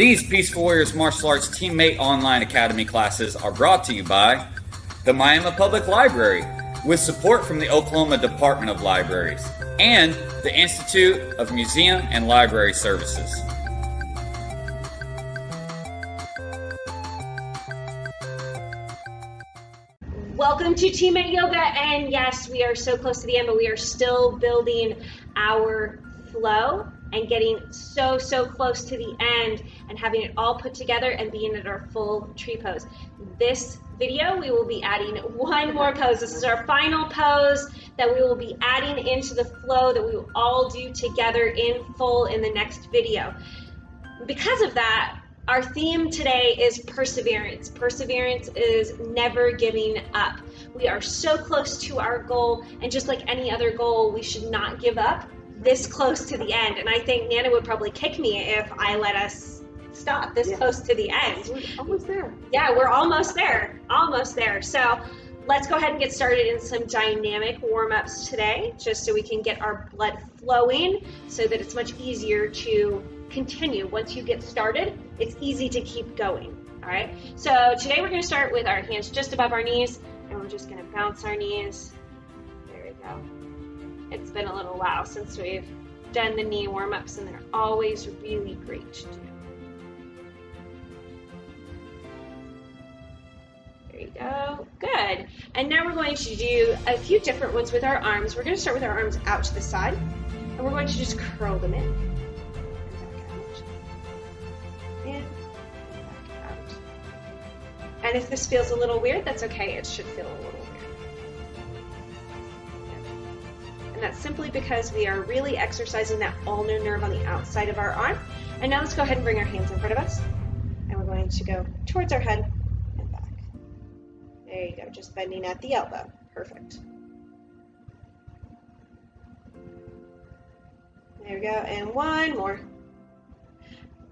These Peaceful Warriors Martial Arts Teammate Online Academy classes are brought to you by the Miami Public Library, with support from the Oklahoma Department of Libraries, and the Institute of Museum and Library Services. Welcome to Teammate Yoga, and yes, we are so close to the end, but we are still building our flow and getting so close to the end and having it all put together and being at our full tree pose. This video, we will be adding one more pose. This is our final pose that we will be adding into the flow that we will all do together in full in the next video. Because of that, our theme today is perseverance. Perseverance is never giving up. We are so close to our goal, and just like any other goal, we should not give up this close to the end. And I think Nana would probably kick me if I let us stop this close to the end. We're almost there. Yeah, we're almost there. Almost there. So let's go ahead and get started in some dynamic warm-ups today, just so we can get our blood flowing so that it's much easier to continue. Once you get started, it's easy to keep going. All right. So today we're going to start with our hands just above our knees, and we're just going to bounce our knees. There we go. It's been a little while since we've done the knee warm-ups, and they're always really great to do. There you go. Good. And now we're going to do a few different ones with our arms. We're going to start with our arms out to the side, and we're going to just curl them in. In, back out. And if this feels a little weird, that's okay. It should feel a little weird. And that's simply because we are really exercising that ulnar nerve on the outside of our arm. And now let's go ahead and bring our hands in front of us. And we're going to go towards our head and back. There you go, just bending at the elbow. Perfect. There we go, and one more.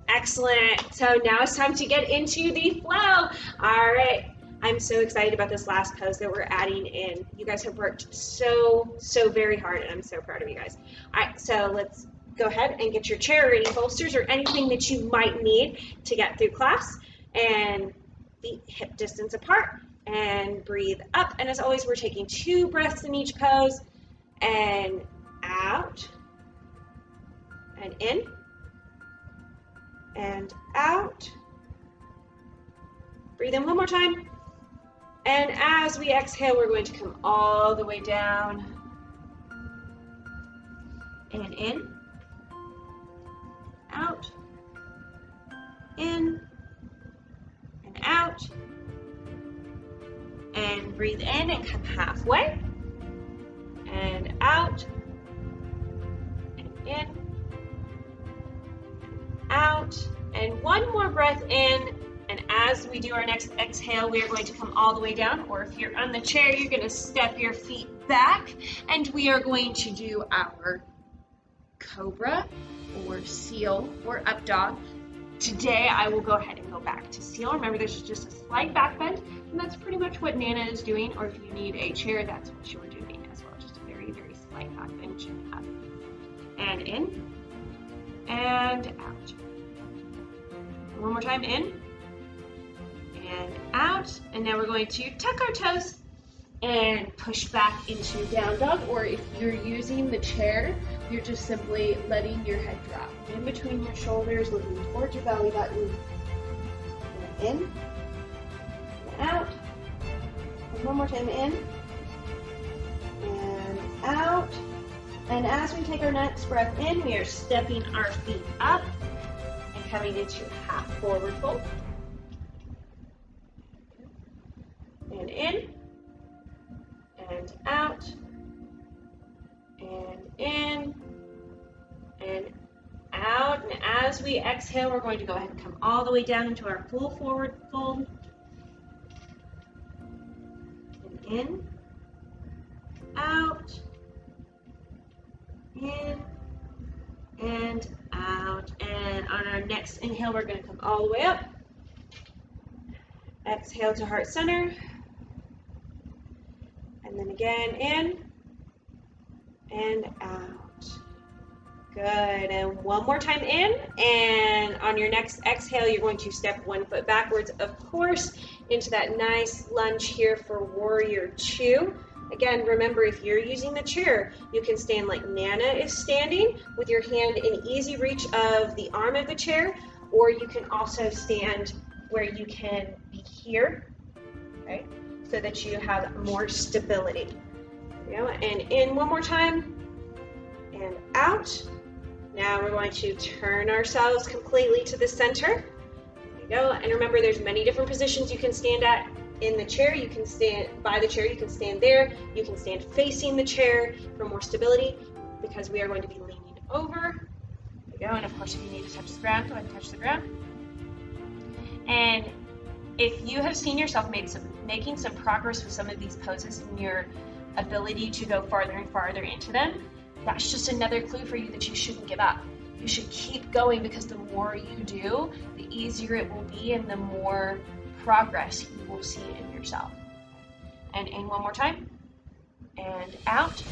Excellent. So now it's time to get into the flow. All right. I'm so excited about this last pose that we're adding in. You guys have worked so very hard, and I'm so proud of you guys. All right, so let's go ahead and get your chair or any bolsters or anything that you might need to get through class, and feet hip distance apart, and breathe up. And as always, we're taking 2 breaths in each pose, and out, and in, and out. Breathe in one more time. And as we exhale, we're going to come all the way down. And in, out, in, and out. And breathe in and come halfway. And out, and in, out, and one more breath in. And as we do our next exhale, we are going to come all the way down, or if you're on the chair, you're going to step your feet back, and we are going to do our cobra or seal or up dog. Today, I will go ahead and go back to seal. Remember, this is just a slight back bend, and that's pretty much what Nana is doing, or if you need a chair, that's what you're doing as well. Just a very slight back bend, chin up. And in, and out. One more time, in, and out. And now we're going to tuck our toes and push back into down dog, or if you're using the chair, you're just simply letting your head drop in between your shoulders, looking towards your belly button. And in, and out. And one more time, in, and out. And as we take our next breath in, we are stepping our feet up and coming into half forward fold. And in, and out, and in, and out. And as we exhale, we're going to go ahead and come all the way down into our full forward fold. And in, out, in, and out. And on our next inhale, we're going to come all the way up. Exhale to heart center. And then again, in and out. Good, and one more time in, and on your next exhale, you're going to step 1 foot backwards, of course, into that nice lunge here for Warrior Two. Again, remember, if you're using the chair, you can stand like Nana is standing with your hand in easy reach of the arm of the chair, or you can also stand where you can be here, okay, so that you have more stability. And in one more time, and out. Now we're going to turn ourselves completely to the center. There you go. And remember, there's many different positions you can stand at in the chair. You can stand by the chair, you can stand there, you can stand facing the chair for more stability, because we are going to be leaning over. There you go. And of course, if you need to touch the ground, go ahead and touch the ground. And if you have seen yourself making some progress with some of these poses and your ability to go farther and farther into them, that's just another clue for you that you shouldn't give up. You should keep going, because the more you do, the easier it will be and the more progress you will see in yourself. And in one more time, and out.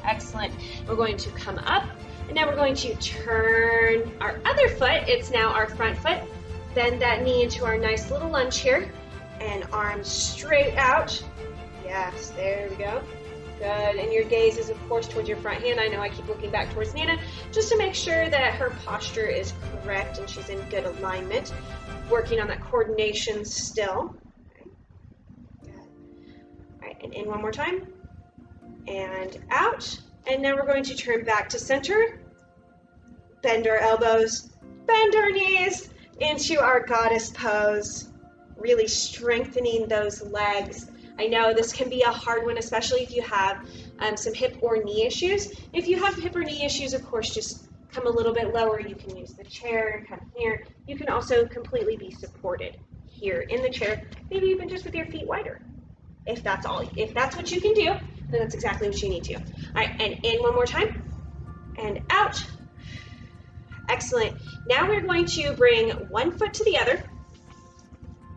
Excellent. We're going to come up, and now we're going to turn our other foot. It's now our front foot. Bend that knee into our nice little lunge here, and arms straight out. Yes, there we go. Good, and your gaze is, of course, towards your front hand. I know I keep looking back towards Nana, just to make sure that her posture is correct and she's in good alignment. Working on that coordination still. Okay. Good. All right, and in one more time. And out. And now we're going to turn back to center. Bend our elbows, bend our knees into our goddess pose. Really strengthening those legs. I know this can be a hard one, especially if you have some hip or knee issues. If you have hip or knee issues, of course, just come a little bit lower. You can use the chair, come here. You can also completely be supported here in the chair, maybe even just with your feet wider. If that's what you can do, then that's exactly what you need to. All right, and in one more time, and out. Excellent. Now we're going to bring one foot to the other,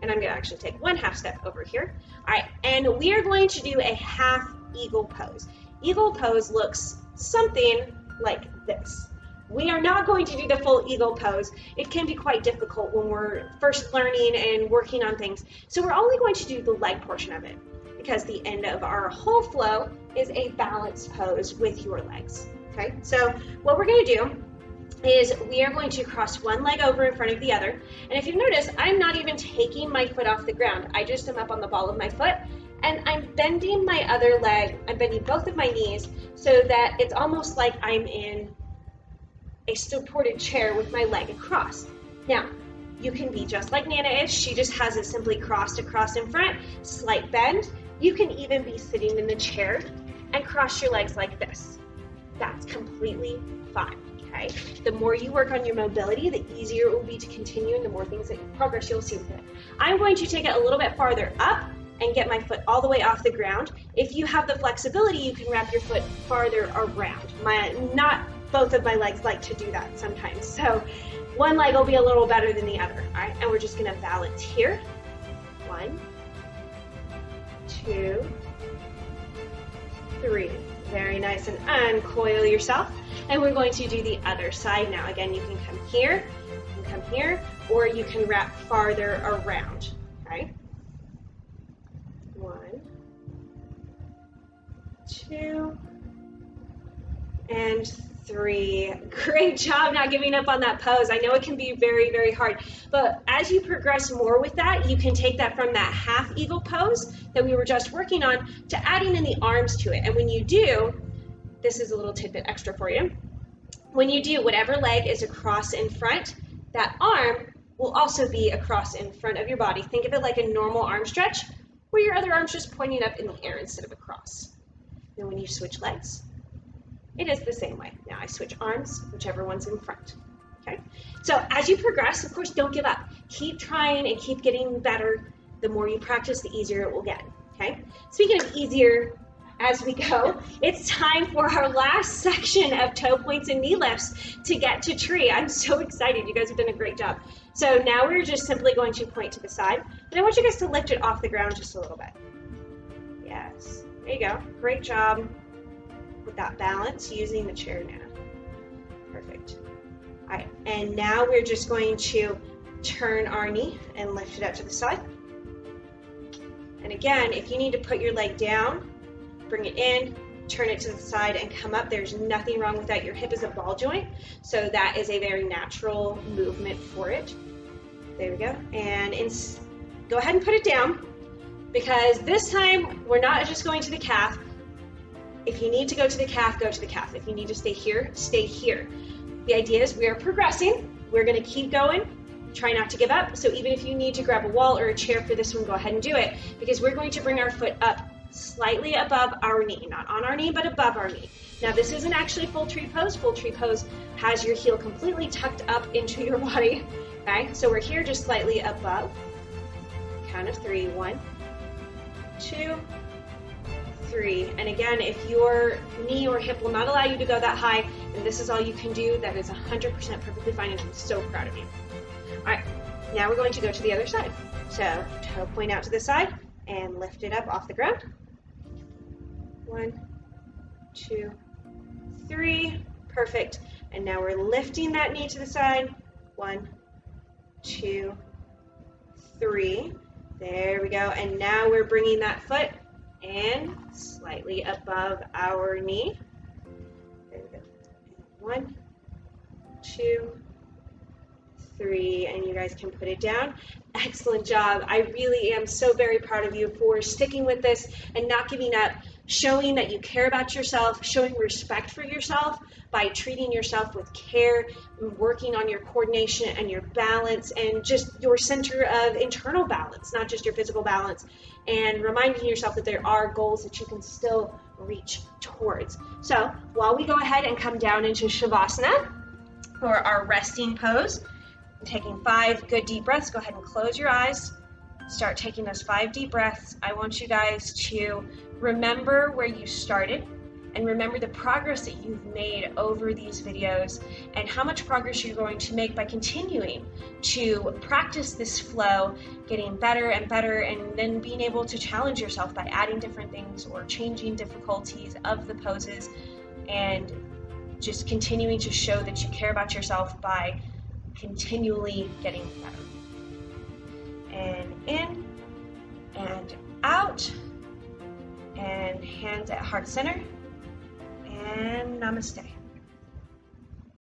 and I'm going to actually take one half step over here. All right, and we are going to do a half eagle pose. Eagle pose looks something like this. We are not going to do the full eagle pose. It can be quite difficult when we're first learning and working on things. So we're only going to do the leg portion of it, because the end of our whole flow is a balanced pose with your legs. Okay, so what we're going to do is we are going to cross one leg over in front of the other. And if you notice, I'm not even taking my foot off the ground. I just am up on the ball of my foot, and I'm bending my other leg. I'm bending both of my knees so that it's almost like I'm in a supported chair with my leg across. Now, you can be just like Nana is. She just has it simply crossed across in front, slight bend. You can even be sitting in the chair and cross your legs like this. That's completely fine. Okay. The more you work on your mobility, the easier it will be to continue, and the more progress you'll see with it. I'm going to take it a little bit farther up and get my foot all the way off the ground. If you have the flexibility, you can wrap your foot farther around. Not both of my legs like to do that sometimes. So one leg will be a little better than the other. All right, and we're just going to balance here. 1, 2, 3. Very nice, and uncoil yourself. And we're going to do the other side now. Again, you can come here, or you can wrap farther around, okay? 1, 2, and 3. Great job not giving up on that pose. I know it can be very, very hard, but as you progress more with that, you can take that from that half eagle pose that we were just working on to adding in the arms to it. And when you do, this is a little tidbit extra for you. When you do, whatever leg is across in front, that arm will also be across in front of your body. Think of it like a normal arm stretch, where your other arm's just pointing up in the air instead of across. Then when you switch legs, it is the same way. Now I switch arms, whichever one's in front. Okay? So as you progress, of course, don't give up. Keep trying and keep getting better. The more you practice, the easier it will get. Okay? Speaking of easier, as we go, it's time for our last section of toe points and knee lifts to get to tree. I'm so excited. You guys have done a great job. So now we're just simply going to point to the side, and I want you guys to lift it off the ground just a little bit. Yes, there you go. Great job with that balance using the chair now. Perfect. All right, and now we're just going to turn our knee and lift it up to the side. And again, if you need to put your leg down, bring it in, turn it to the side and come up. There's nothing wrong with that. Your hip is a ball joint, so that is a very natural movement for it. There we go. And go ahead and put it down, because this time we're not just going to the calf. If you need to go to the calf, go to the calf. If you need to stay here, stay here. The idea is we are progressing. We're going to keep going. Try not to give up. So even if you need to grab a wall or a chair for this one, go ahead and do it, because we're going to bring our foot up slightly above our knee, not on our knee, but above our knee. Now this isn't actually full tree pose. Full tree pose has your heel completely tucked up into your body. Okay, so we're here just slightly above. Count of 3, 1, 2, 3. And again, if your knee or hip will not allow you to go that high, and this is all you can do, that is 100% perfectly fine, and I'm so proud of you. All right, now we're going to go to the other side. So toe point out to the side and lift it up off the ground. 1, 2, 3, perfect. And now we're lifting that knee to the side. 1, 2, 3. There we go. And now we're bringing that foot in slightly above our knee. There we go. 1, 2, 3, and you guys can put it down. Excellent job. I really am so very proud of you for sticking with this and not giving up, showing that you care about yourself, showing respect for yourself by treating yourself with care, working on your coordination and your balance and just your center of internal balance, not just your physical balance, and reminding yourself that there are goals that you can still reach towards. So while we go ahead and come down into Shavasana, or our resting pose, taking 5 good deep breaths, go ahead and close your eyes. Start taking those 5 deep breaths. I want you guys to remember where you started and remember the progress that you've made over these videos and how much progress you're going to make by continuing to practice this flow, getting better and better, and then being able to challenge yourself by adding different things or changing difficulties of the poses, and just continuing to show that you care about yourself by continually getting better. And in and out, and hands at heart center, and namaste.